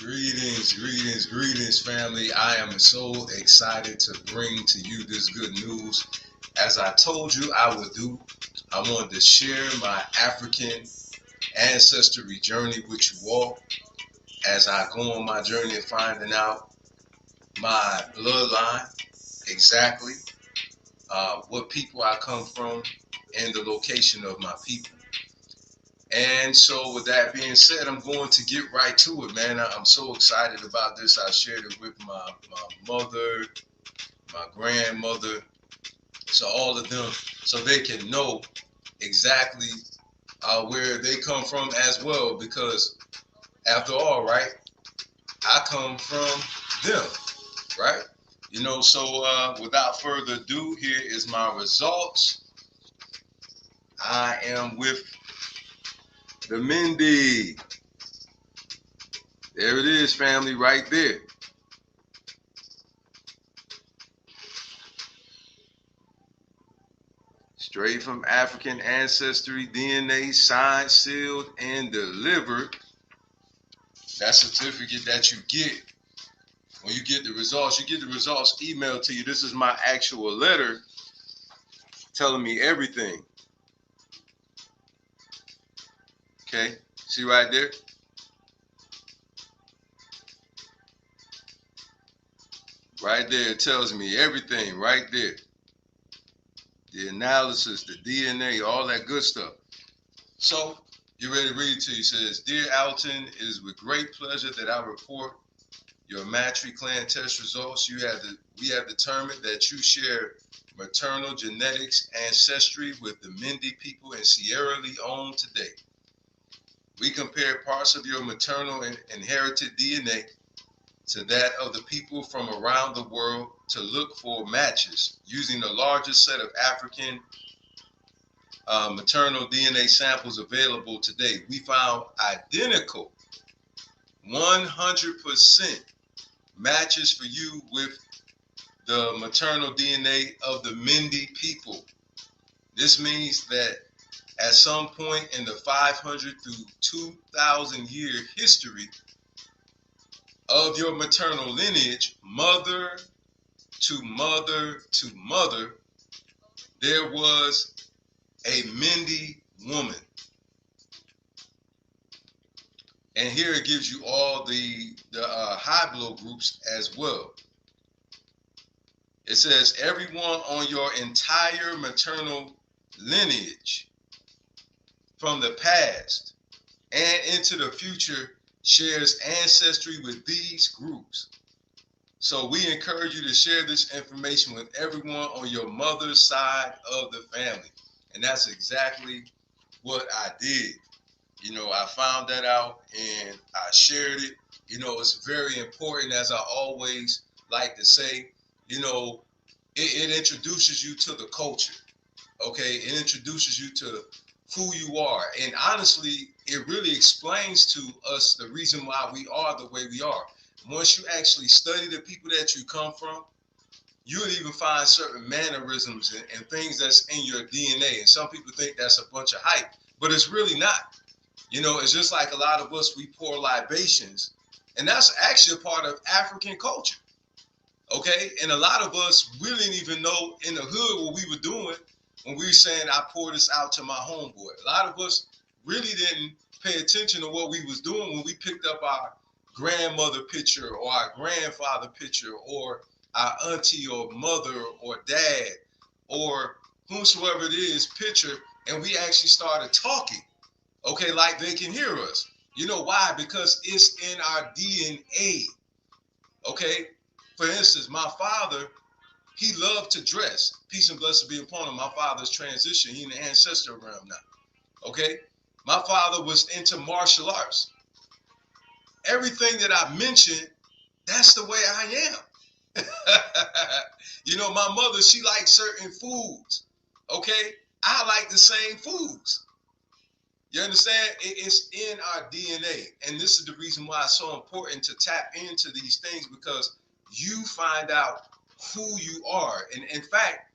Greetings, family. I am so excited to bring to you this good news. As I told you I would do, I wanted to share my African ancestry journey with you all as I go on my journey of finding out my bloodline, exactly what people I come from, and the location of my people. And so with that being said, I'm going to get right to it, man. I'm so excited about this. I shared it with my mother, my grandmother, so all of them, so they can know exactly where they come from as well. Because after all, right, I come from them, right? So without further ado, here is my results. I am with the Mende. There it is, family, right there. Straight from African ancestry, DNA signed, sealed, and delivered. That certificate that you get when you get the results, you get the results emailed to you. This is my actual letter telling me everything. Okay, see right there? Right there, it tells me everything right there. The analysis, the DNA, all that good stuff. So, you ready to read it to you. It says, Dear Alton, it is with great pleasure that I report your Matry clan test results. We have determined that you share maternal genetics ancestry with the Mende people in Sierra Leone today. We compared parts of your maternal and inherited DNA to that of the people from around the world to look for matches using the largest set of African maternal DNA samples available today. We found identical 100% matches for you with the maternal DNA of the Mende people. This means that at some point in the 500 through 2,000 year history of your maternal lineage, mother to mother to mother, there was a Mende woman. And here it gives you all the haplogroups as well. It says everyone on your entire maternal lineage from the past and into the future shares ancestry with these groups. So we encourage you to share this information with everyone on your mother's side of the family. And that's exactly what I did. I found that out and I shared it. It's very important, as I always like to say, it introduces you to the culture. Okay, it introduces you to who you are. And honestly, it really explains to us the reason why we are the way we are. Once you actually study the people that you come from, you would even find certain mannerisms and things that's in your DNA. And some people think that's a bunch of hype, but it's really not. It's just like a lot of us, we pour libations. And that's actually a part of African culture. Okay? And a lot of us, we didn't even know in the hood what we were doing when we were saying, I pour this out to my homeboy. A lot of us really didn't pay attention to what we was doing when we picked up our grandmother picture or our grandfather picture or our auntie or mother or dad or whomsoever it is picture, and we actually started talking, okay, like they can hear us. You know why? Because it's in our DNA, okay? For instance, my father, he loved to dress. Peace and blessings be upon him. My father's transition. He in the ancestor realm now, okay? My father was into martial arts. Everything that I mentioned, that's the way I am. My mother, she likes certain foods. Okay? I like the same foods. You understand? It's in our DNA. And this is the reason why it's so important to tap into these things, because you find out who you are. And in fact,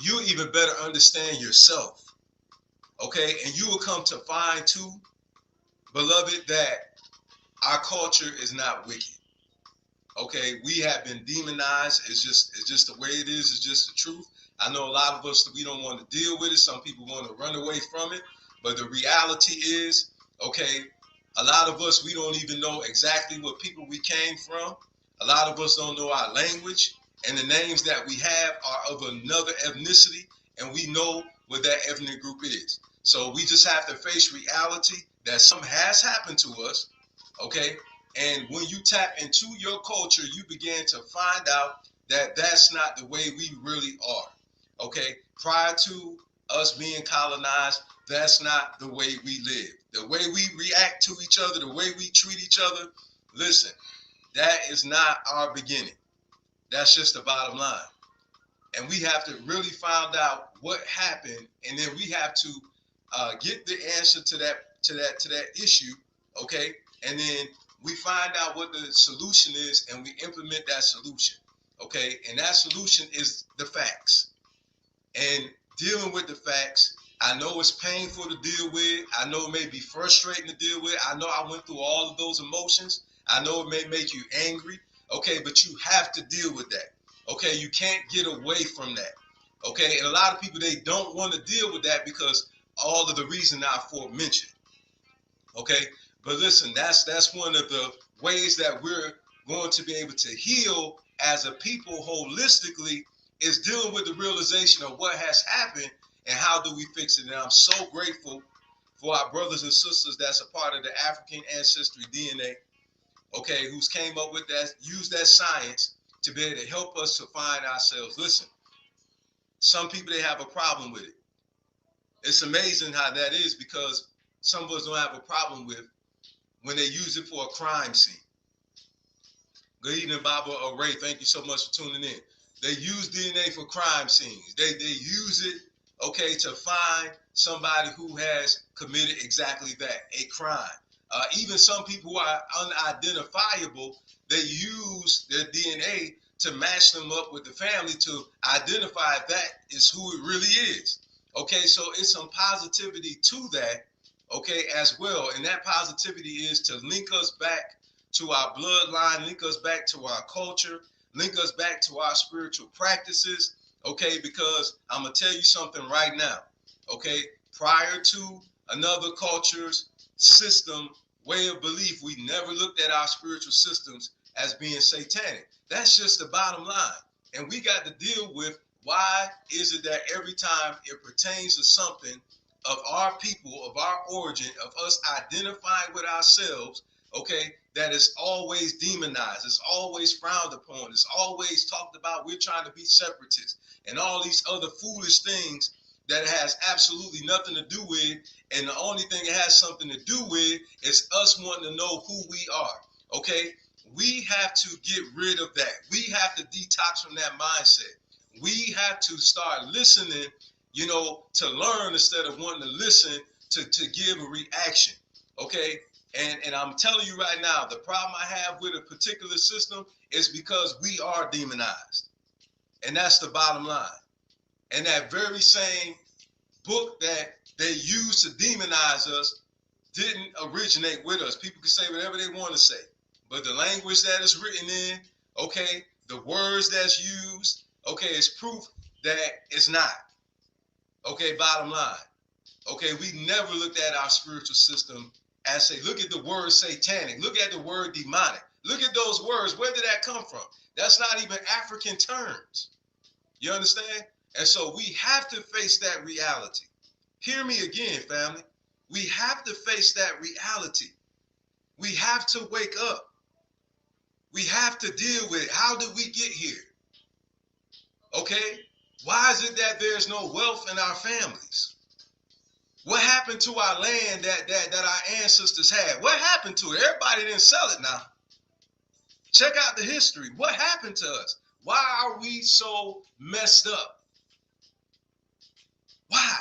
you even better understand yourself. Okay? And you will come to find too, beloved, that our culture is not wicked. Okay, we have been demonized. It's just the way it is. It's just the truth. I know a lot of us, we don't want to deal with it. Some people want to run away from it. But the reality is, okay, a lot of us, we don't even know exactly what people we came from. A lot of us don't know our language. And the names that we have are of another ethnicity. And we know what that ethnic group is. So we just have to face reality that something has happened to us. Okay. And when you tap into your culture, you begin to find out that that's not the way we really are. Okay. Prior to us being colonized, that's not the way we live. The way we react to each other, the way we treat each other, listen, that is not our beginning. That's just the bottom line. And we have to really find out what happened, and then we have to get the answer to that issue, okay? And then we find out what the solution is, and we implement that solution, okay? And that solution is the facts. And dealing with the facts, I know it's painful to deal with. I know it may be frustrating to deal with. I know I went through all of those emotions. I know it may make you angry, okay? But you have to deal with that, okay? You can't get away from that, okay? And a lot of people, they don't want to deal with that because all of the reasons I aforementioned, okay? But listen, that's one of the ways that we're going to be able to heal as a people holistically, is dealing with the realization of what has happened and how do we fix it. And I'm so grateful for our brothers and sisters that's a part of the African Ancestry DNA, okay, who's came up with that, used that science to be able to help us to find ourselves. Listen, some people, they have a problem with it. It's amazing how that is, because some of us don't have a problem with when they use it for a crime scene. Good evening, Baba Ray. Thank you so much for tuning in. They use DNA for crime scenes. They use it, okay, to find somebody who has committed exactly that, a crime. Even some people who are unidentifiable, they use their DNA to match them up with the family to identify that is who it really is. Okay, so it's some positivity to that, okay, as well. And that positivity is to link us back to our bloodline, link us back to our culture, link us back to our spiritual practices, okay? Because I'm going to tell you something right now, okay? Prior to another culture's system, way of belief, we never looked at our spiritual systems as being satanic. That's just the bottom line. And we got to deal with, why is it that every time it pertains to something of our people, of our origin, of us identifying with ourselves, okay, that is always demonized, it's always frowned upon, it's always talked about, we're trying to be separatists, and all these other foolish things that has absolutely nothing to do with, and the only thing it has something to do with is us wanting to know who we are, okay? We have to get rid of that. We have to detox from that mindset. We have to start listening, you know, to learn instead of wanting to listen to give a reaction, okay? And I'm telling you right now, the problem I have with a particular system is because we are demonized. And that's the bottom line. And that very same book that they used to demonize us didn't originate with us. People can say whatever they want to say. But the language that is written in, okay, the words that's used, okay, is proof that it's not. Okay, bottom line. Okay, we never looked at our spiritual system as, say, look at the word satanic, look at the word demonic, look at those words. Where did that come from? That's not even African terms. You understand? And so we have to face that reality. Hear me again, family. We have to face that reality. We have to wake up. We have to deal with it. How did we get here? Okay? Why is it that there's no wealth in our families? What happened to our land that our ancestors had? What happened to it? Everybody didn't sell it now. Check out the history. What happened to us? Why are we so messed up? Why?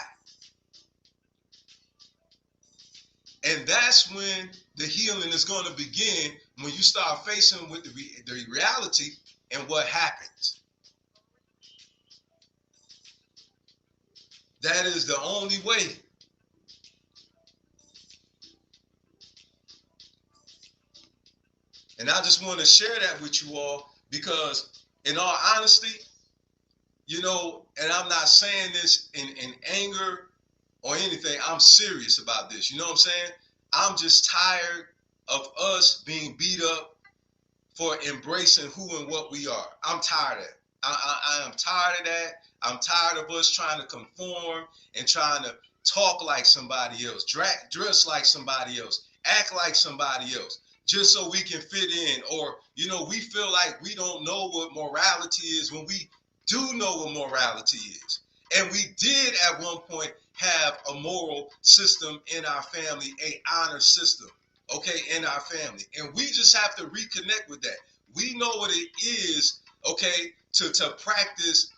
And that's when the healing is going to begin, when you start facing with the reality and what happens. That is the only way. And I just want to share that with you all because, in all honesty, you know, and I'm not saying this in anger or anything. I'm serious about this. You know what I'm saying? I'm just tired of us being beat up for embracing who and what we are. I'm tired of it. I am tired of that. I'm tired of us trying to conform and trying to talk like somebody else, dress like somebody else, act like somebody else, just so we can fit in. Or, you know, we feel like we don't know what morality is when we do know what morality is. And we did at one point have a moral system in our family, a honor system, okay, in our family. And we just have to reconnect with that. We know what it is, okay, to practice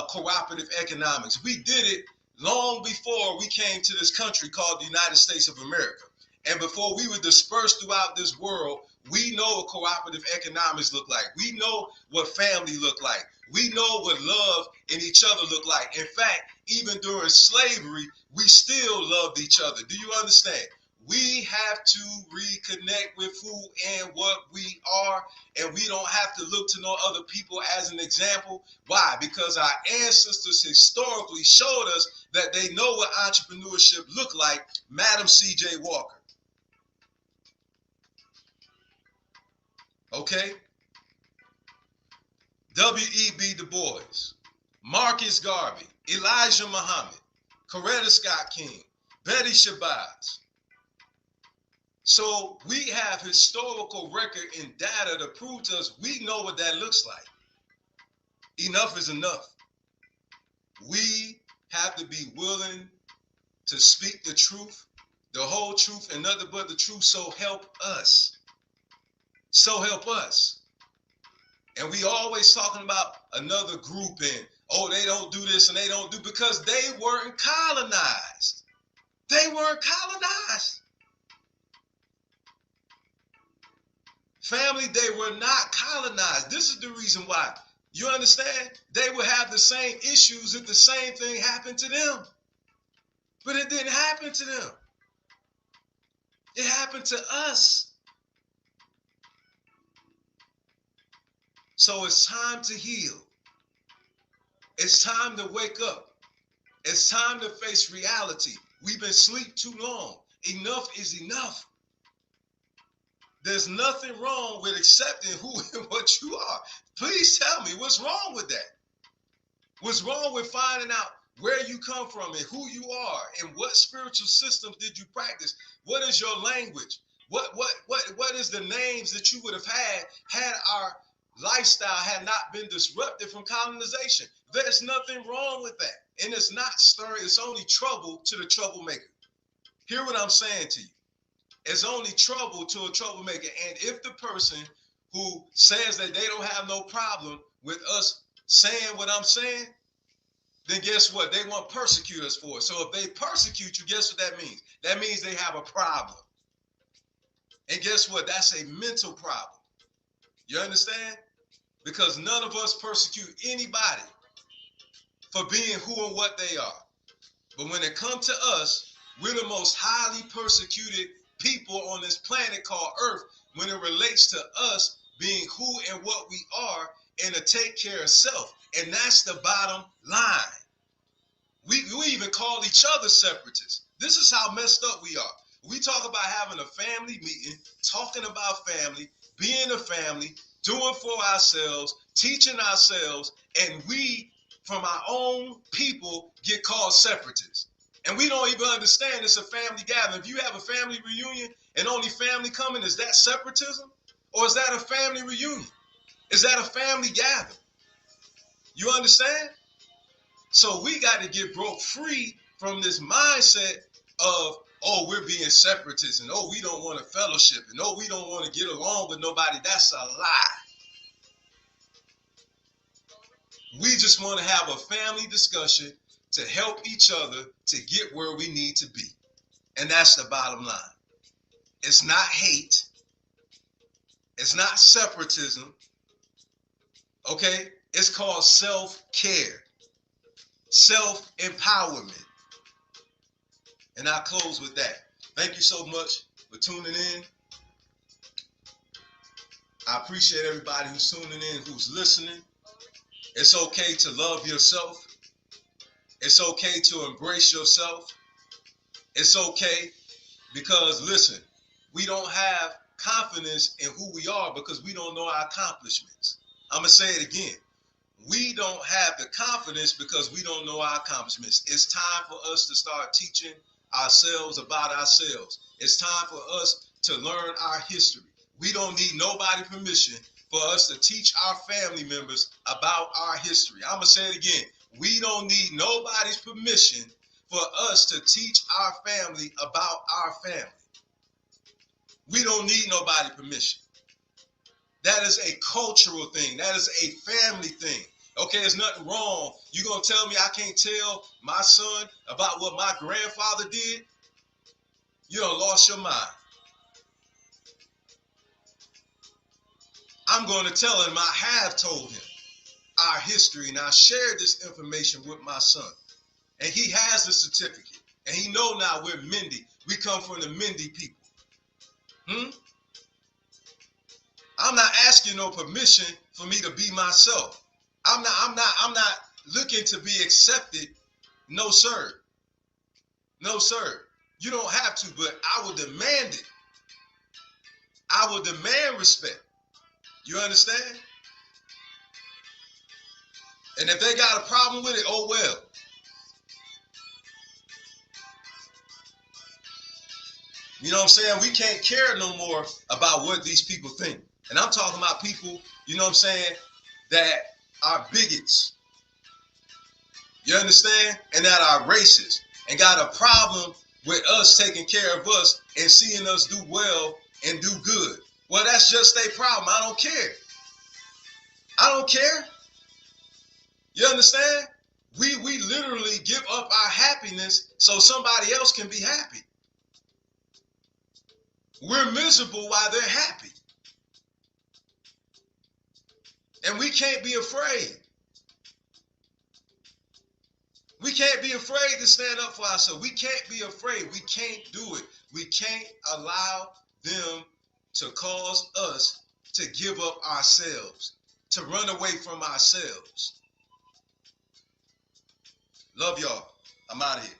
cooperative economics. We did it long before we came to this country called the United States of America. And before we were dispersed throughout this world, we know what cooperative economics look like. We know what family look like. We know what love in each other look like. In fact, even during slavery, we still loved each other. Do you understand? We have to reconnect with who and what we are, and we don't have to look to no other people as an example. Why? Because our ancestors historically showed us that they know what entrepreneurship looked like. Madam C.J. Walker. Okay? W.E.B. Du Bois, Marcus Garvey, Elijah Muhammad, Coretta Scott King, Betty Shabazz. So we have historical record and data to prove to us we know what that looks like. Enough is enough. We have to be willing to speak the truth, the whole truth, and nothing but the truth, so help us. So help us. And we always talking about another group and, oh, they don't do this and they don't do, because they weren't colonized. They weren't colonized. Family, they were not colonized. This is the reason why. You understand? They would have the same issues if the same thing happened to them. But it didn't happen to them. It happened to us. So it's time to heal. It's time to wake up. It's time to face reality. We've been asleep too long. Enough is enough. There's nothing wrong with accepting who and what you are. Please tell me, what's wrong with that? What's wrong with finding out where you come from and who you are and what spiritual systems did you practice? What is your language? What is the names that you would have had our lifestyle had not been disrupted from colonization? There's nothing wrong with that. And it's not stirring, it's only trouble to the troublemaker. Hear what I'm saying to you. It's only trouble to a troublemaker. And if the person who says that they don't have no problem with us saying what I'm saying, then guess what? They want to persecute us for it. So if they persecute you, guess what that means? That means they have a problem. And guess what? That's a mental problem. You understand? Because none of us persecute anybody for being who and what they are. But when it comes to us, we're the most highly persecuted people on this planet called Earth when it relates to us being who and what we are and to take care of self. And that's the bottom line. We even call each other separatists. This is how messed up we are. We talk about having a family meeting, talking about family, being a family, doing for ourselves, teaching ourselves, and we, from our own people, get called separatists. And we don't even understand it's a family gathering. If you have a family reunion and only family coming, is that separatism? Or is that a family reunion? Is that a family gathering? You understand? So we got to get broke free from this mindset of, oh, we're being separatists, and oh, we don't want to fellowship, and oh, we don't want to get along with nobody. That's a lie. We just want to have a family discussion to help each other to get where we need to be. And that's the bottom line. It's not hate. It's not separatism. Okay? It's called self-care, self-empowerment. And I'll close with that. Thank you so much for tuning in. I appreciate everybody who's tuning in, who's listening. It's okay to love yourself. It's okay to embrace yourself. It's okay because, listen, we don't have confidence in who we are because we don't know our accomplishments. I'm going to say it again. We don't have the confidence because we don't know our accomplishments. It's time for us to start teaching ourselves about ourselves. It's time for us to learn our history. We don't need nobody's permission for us to teach our family members about our history. I'm going to say it again. We don't need nobody's permission for us to teach our family about our family. We don't need nobody's permission. That is a cultural thing. That is a family thing. Okay, there's nothing wrong. You gonna tell me I can't tell my son about what my grandfather did? You done lost your mind. I'm going to tell him I have told him our history, and I shared this information with my son. And he has the certificate. And he know now we're Mende. We come from the Mende people. I'm not asking no permission for me to be myself. I'm not looking to be accepted. No, sir. No, sir. You don't have to, but I will demand it. I will demand respect. You understand? And if they got a problem with it, oh well. You know what I'm saying? We can't care no more about what these people think. And I'm talking about people, you know what I'm saying, that are bigots. You understand? And that are racist and got a problem with us taking care of us and seeing us do well and do good. Well, that's just their problem. I don't care. I don't care. You understand? We literally give up our happiness so somebody else can be happy. We're miserable while they're happy. And we can't be afraid. We can't be afraid to stand up for ourselves. We can't be afraid. We can't do it. We can't allow them to cause us to give up ourselves, to run away from ourselves. Love y'all. I'm out of here.